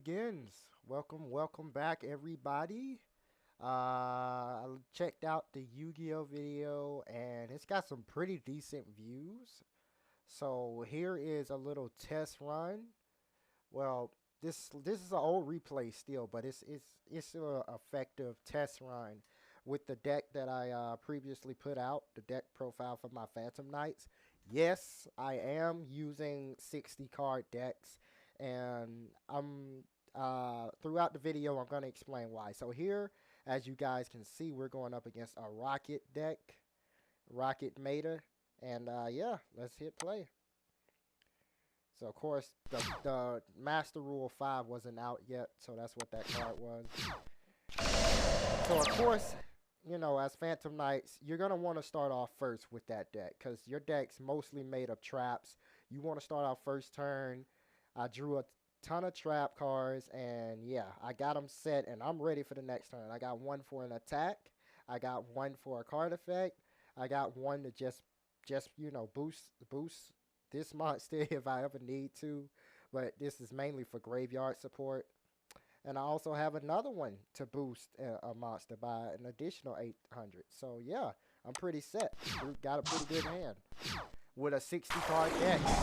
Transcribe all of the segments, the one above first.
begins. Welcome back, everybody. I checked out the Yu-Gi-Oh video, and it's got some pretty decent views. So here is a little test run. Well, this is an old replay still, but it's still an effective test run with the deck that I previously put out, the deck profile for my Phantom Knights. Yes, I am using 60 card decks, and I'm throughout the video I'm going to explain why. So here, as you guys can see, we're going up against a Rocket deck, Rocket Meta, and yeah, let's hit play. So of course the Master Rule 5 wasn't out yet, so that's what that card was. So of course, you know, as Phantom Knights, you're gonna want to start off first with that deck because your deck's mostly made of traps. You want to start off first turn. I drew a ton of trap cards, and yeah, I got them set, and I'm ready for the next turn. I got one for an attack. I got one for a card effect. I got one to just boost this monster if I ever need to, but this is mainly for graveyard support. And I also have another one to boost a monster by an additional 800. So yeah, I'm pretty set. Got a pretty good hand with a 60 card deck. Okay.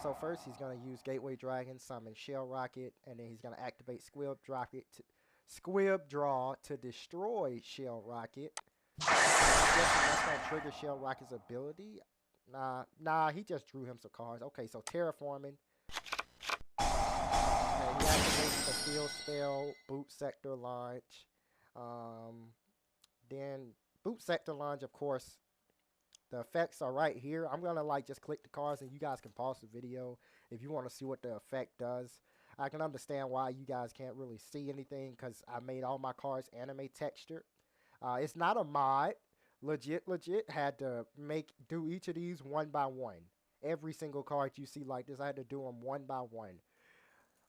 So first he's gonna use Gateway Dragon, summon Shell Rocket, and then he's gonna activate Squib Draw to destroy Shell Rocket. I'm guessing that's gonna trigger Shell Rocket's ability. Nah, he just drew him some cards. Okay, so Terraforming. Okay, he activates the field spell, Boot Sector Launch. Then Boot Sector Launch, of course, the effects are right here. I'm gonna like just click the cards and you guys can pause the video if you want to see what the effect does. I can understand why you guys can't really see anything because I made all my cards anime textured. It's not a mod. Legit had to do each of these one by one. Every single card you see like this, I had to do them one by one.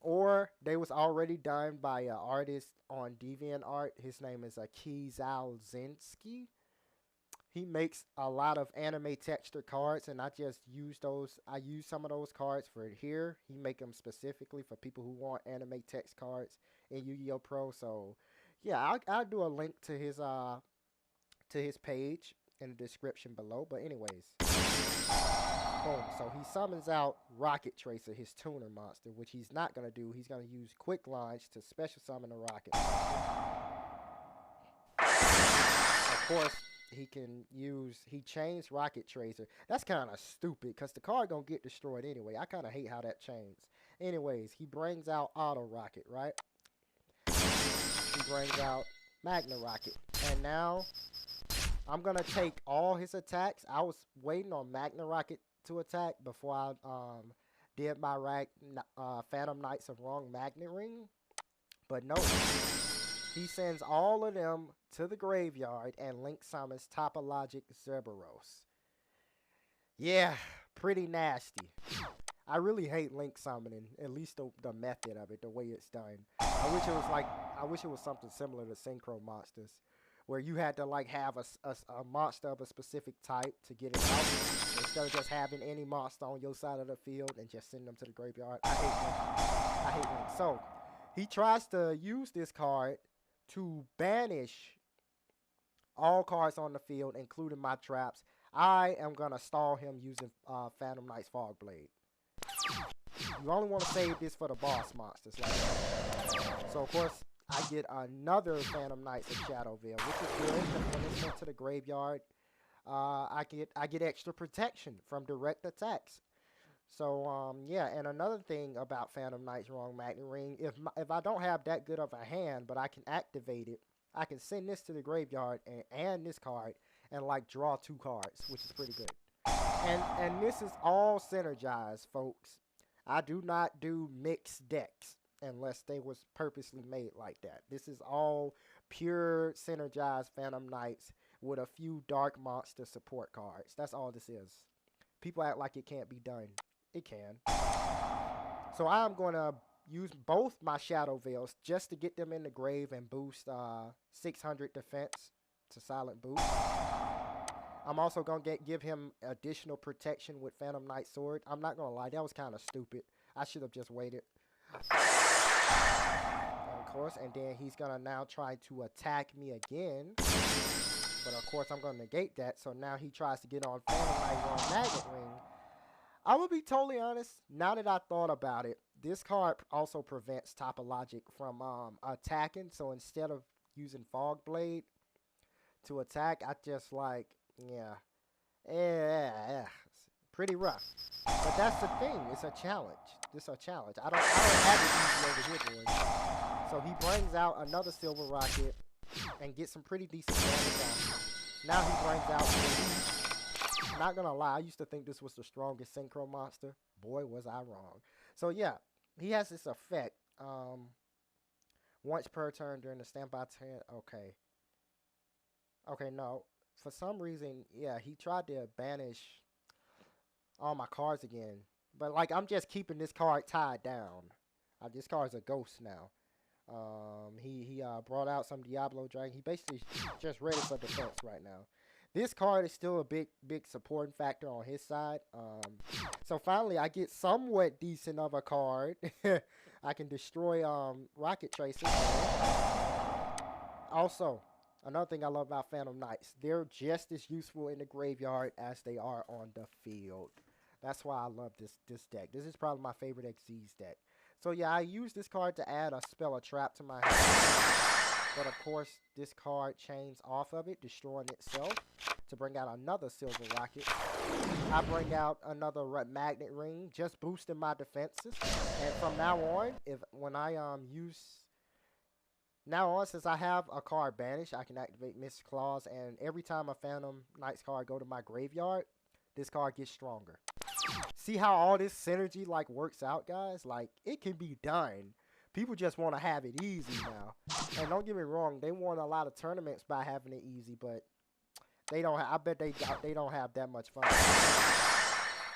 Or they was already done by an artist on DeviantArt. His name is Kizal Zinski. He makes a lot of anime texture cards, and I just use those. I use some of those cards for here. He make them specifically for people who want anime text cards in Yu-Gi-Oh! Pro. So yeah, I'll do a link to his page in the description below. But anyways, boom. So he summons out Rocket Tracer, his tuner monster, which he's not gonna do. He's gonna use Quick Launch to special summon a Rocket monster. Of course, he chains Rocket Tracer. That's kind of stupid because the card gonna get destroyed anyway. I kind of hate how that chains. Anyways, he brings out Auto Rocket, right? He brings out Magna Rocket, and now I'm gonna take all his attacks. I was waiting on Magna Rocket to attack before I did my Phantom Knights of Wrong Magnet Ring, but no. He sends all of them to the graveyard and Link summons Topologic Zerberos. Yeah, pretty nasty. I really hate Link summoning, at least the method of it, the way it's done. I wish it was something similar to Synchro Monsters, where you had to like have a monster of a specific type to get it out, instead of just having any monster on your side of the field and just send them to the graveyard. I hate Link. I hate Link. So he tries to use this card to banish all cards on the field, including my traps. I am going to stall him using Phantom Knight's Fog Blade. You only want to save this for the boss monsters. So, of course, I get another Phantom Knights of Shadow Veil, which is good. When it's sent to the graveyard, I get extra protection from direct attacks. So, yeah, and another thing about Phantom Knight's Wrong Magnet Ring, if I don't have that good of a hand, but I can activate it, I can send this to the graveyard and this card and, like, draw 2 cards, which is pretty good. And this is all synergized, folks. I do not do mixed decks unless they was purposely made like that. This is all pure synergized Phantom Knights with a few Dark Monster support cards. That's all this is. People act like it can't be done. It can. So I'm going to use both my Shadow Veils just to get them in the grave and boost 600 defense to Silent Boot. I'm also going to give him additional protection with Phantom Knight Sword. I'm not going to lie, that was kind of stupid. I should have just waited. Of course, and then he's gonna now try to attack me again. But of course, I'm gonna negate that. So now he tries to get on Phantom Knight on Magnet Ring. I'm gonna be totally honest. Now that I thought about it, this card also prevents Topologic from attacking. So instead of using Fog Blade to attack, I just like, yeah, pretty rough. But that's the thing. It's a challenge. It's a challenge. I don't have it easy over here, boys. So he brings out another Silver Rocket and gets some pretty decent damage on him. Now he brings out the not gonna lie, I used to think this was the strongest Synchro monster. Boy, was I wrong. So yeah, he has this effect. Once per turn during the standby turn. Okay, no. For some reason, yeah, he tried to banish all my cards again. But like, I'm just keeping this card tied down. This card's a ghost now. He brought out some Diablo Dragon. He basically just ready for defense right now. This card is still a big supporting factor on his side. So finally, I get somewhat decent of a card. I can destroy Rocket Tracer. Also, another thing I love about Phantom Knights, they're just as useful in the graveyard as they are on the field. That's why I love this deck. This is probably my favorite Xyz deck. So yeah, I use this card to add a spell or trap to my hand. But of course, this card chains off of it, destroying itself to bring out another Silver Rocket. I bring out another Magnet Ring, just boosting my defenses. And from now on, since I have a card banished, I can activate Mist Claws, and every time a Phantom Knights card go to my graveyard, this card gets stronger. See how all this synergy like works out, guys? Like, it can be done. People just want to have it easy now. And don't get me wrong, they won a lot of tournaments by having it easy, but they don't. I bet they don't have that much fun.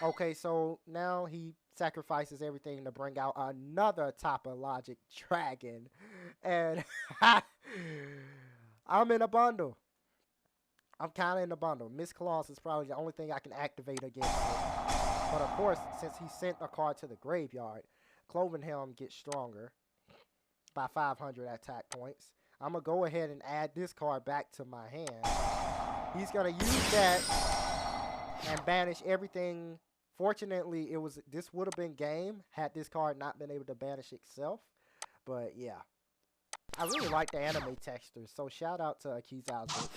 Okay, so now he sacrifices everything to bring out another Topologic Dragon, and I'm in a bundle. I'm kind of in a bundle. Mist Claws is probably the only thing I can activate against it. But of course, since he sent a card to the graveyard, Cloven Helm gets stronger by 500 attack points. I'm going to go ahead and add this card back to my hand. He's going to use that and banish everything. Fortunately, this would have been game had this card not been able to banish itself. But yeah, I really like the anime textures, so shout out to Kizazu.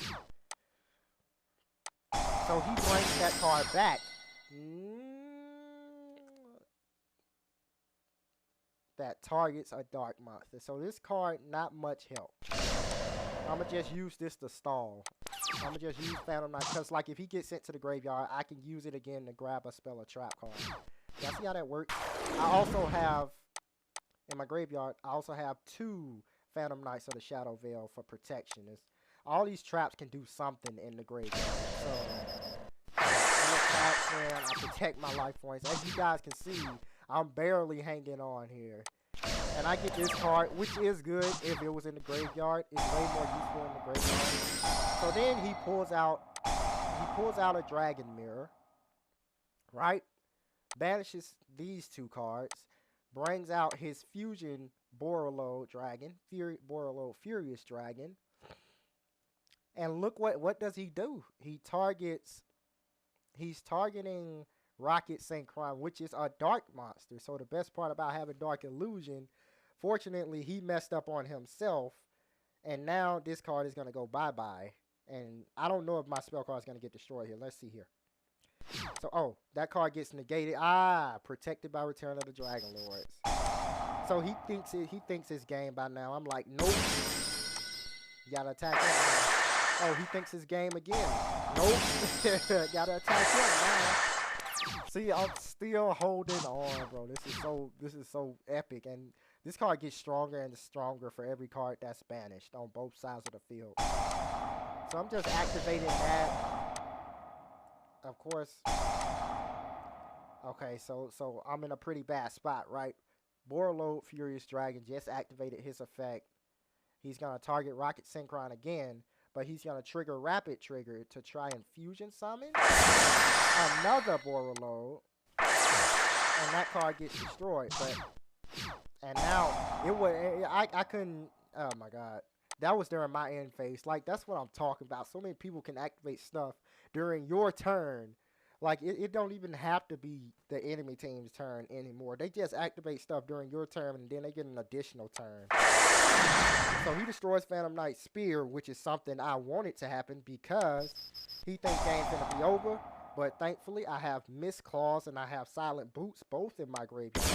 So he brings that card back. That targets a dark monster. So this card, not much help. I'm going to just use this to stall. I'm going to just use Phantom Knight. Because like if he gets sent to the graveyard, I can use it again to grab a spell or trap card. Y'all see how that works? I also have, in my graveyard, I also have 2 Phantom Knights of the Shadow Veil for protection. All these traps can do something in the graveyard. So, I protect my life points. As you guys can see, I'm barely hanging on here. And I get this card, which is good if it was in the graveyard. It's way more useful in the graveyard. So then he pulls out a Dragon Mirror, right? Banishes these 2 cards, brings out his Fusion Borreload Dragon, Borreload Furious Dragon. And look what does he do? He's targeting Rocket Synchron, which is a dark monster. So the best part about having Dark Illusion, fortunately, he messed up on himself. And now this card is going to go bye-bye. And I don't know if my spell card is going to get destroyed here. Let's see here. So, that card gets negated. Protected by Return of the Dragon Lords. So he thinks it's game by now. I'm like, nope. You got to attack him. Oh, he thinks it's game again. Nope. Gotta attack him now. See, I'm still holding on, bro. This is so epic. And this card gets stronger and stronger for every card that's banished on both sides of the field. So I'm just activating that. Of course. Okay, so I'm in a pretty bad spot, right? Borreload Furious Dragon just activated his effect. He's gonna target Rocket Synchron again. But he's going to trigger Rapid Trigger to try and Fusion Summon another Borreload. and that card gets destroyed. But and now it was I couldn't. Oh my god, that was during my end phase. Like that's what I'm talking about. So many people can activate stuff during your turn. Like it don't even have to be the enemy team's turn anymore. They just activate stuff during your turn, and then they get an additional turn. So he destroys Phantom Knight's spear, which is something I wanted to happen because he thinks game's gonna be over. But thankfully, I have Mist Claws and I have Silent Boots both in my graveyard.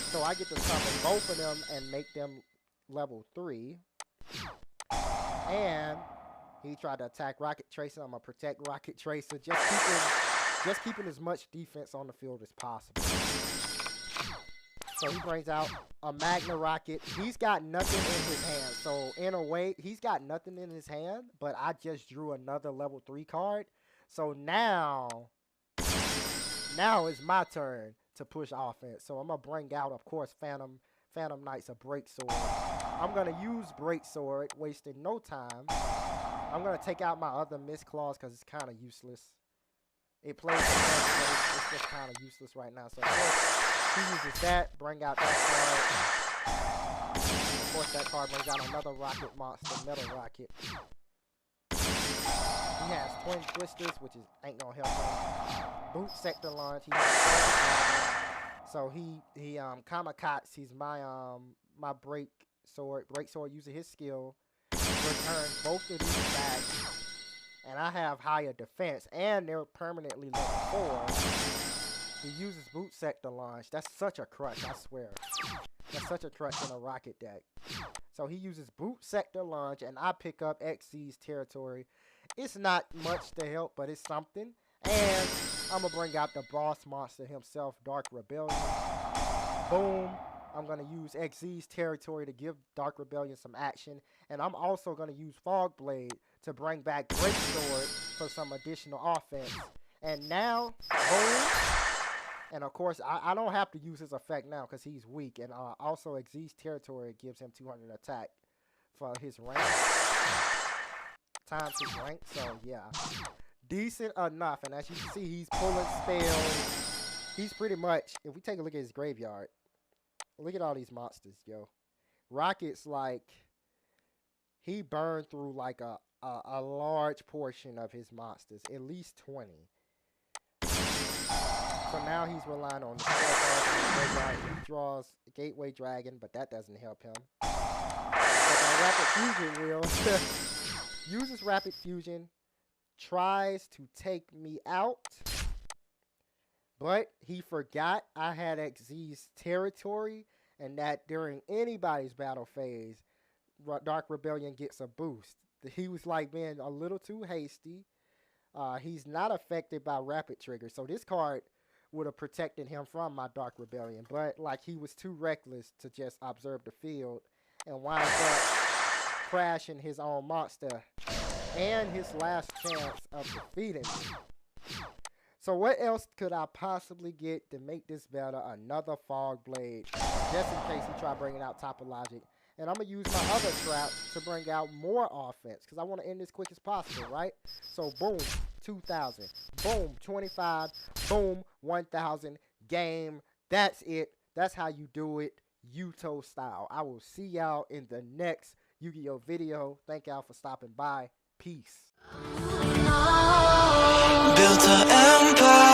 So I get to summon both of them and make them level 3. And he tried to attack Rocket Tracer. I'm going to protect Rocket Tracer. Just keeping as much defense on the field as possible. So he brings out a Magna Rocket. He's got nothing in his hand. So in a way, he's got nothing in his hand. But I just drew another level 3 card. So now it's my turn to push offense. So I'm going to bring out, of course, Phantom Knight's a Break Sword. I'm going to use Break Sword, wasting no time. I'm going to take out my other Mist Claws because it's kind of useless. It plays it's just kind of useless right now. So of course, he uses that, bring out that card. Of course, that card brings out another Rocket Monster, Metal Rocket. He has Twin Twisters, which ain't gonna help him. Boot Sector Launch. He has so he Kamikatsu. He's my Break Sword. Break Sword using his skill returns both of these back, and I have higher defense, and they're permanently level 4. He uses Boot Sector Launch. That's such a crutch, I swear. That's such a crutch in a Rocket deck. So he uses Boot Sector Launch, and I pick up Xyz's Territory. It's not much to help, but it's something. And I'm going to bring out the boss monster himself, Dark Rebellion. Boom. I'm going to use Xyz's Territory to give Dark Rebellion some action. And I'm also going to use Fog Blade to bring back Break Sword for some additional offense. And now, boom. And of course, I don't have to use his effect now because he's weak. And also, Xyz's Territory gives him 200 attack for his rank. Times his rank, so yeah. Decent enough. And as you can see, he's pulling spells. He's pretty much, if we take a look at his graveyard, look at all these monsters, yo. Rocket's like, he burned through like a large portion of his monsters, at least 20. So now he's relying on the graveyard. He draws Gateway Dragon, but that doesn't help him. But that Rapid Fusion will uses Rapid Fusion, tries to take me out, but he forgot I had Xyz's Territory, and that during anybody's battle phase, Dark Rebellion gets a boost. He was like being a little too hasty. He's not affected by Rapid Trigger, so this card would have protected him from my Dark Rebellion, but like he was too reckless to just observe the field and winds up crashing his own monster and his last chance of defeating me. So what else could I possibly get to make this better? Another Fog Blade, just in case he try bringing out Topologic. And I'm going to use my other trap to bring out more offense because I want to end this quick as possible, right? So boom, 2,000. Boom, 25. Boom, 1,000. Game. That's it. That's how you do it, Yuto style. I will see y'all in the next Yu-Gi-Oh video. Thank y'all for stopping by. Peace. Built an empire.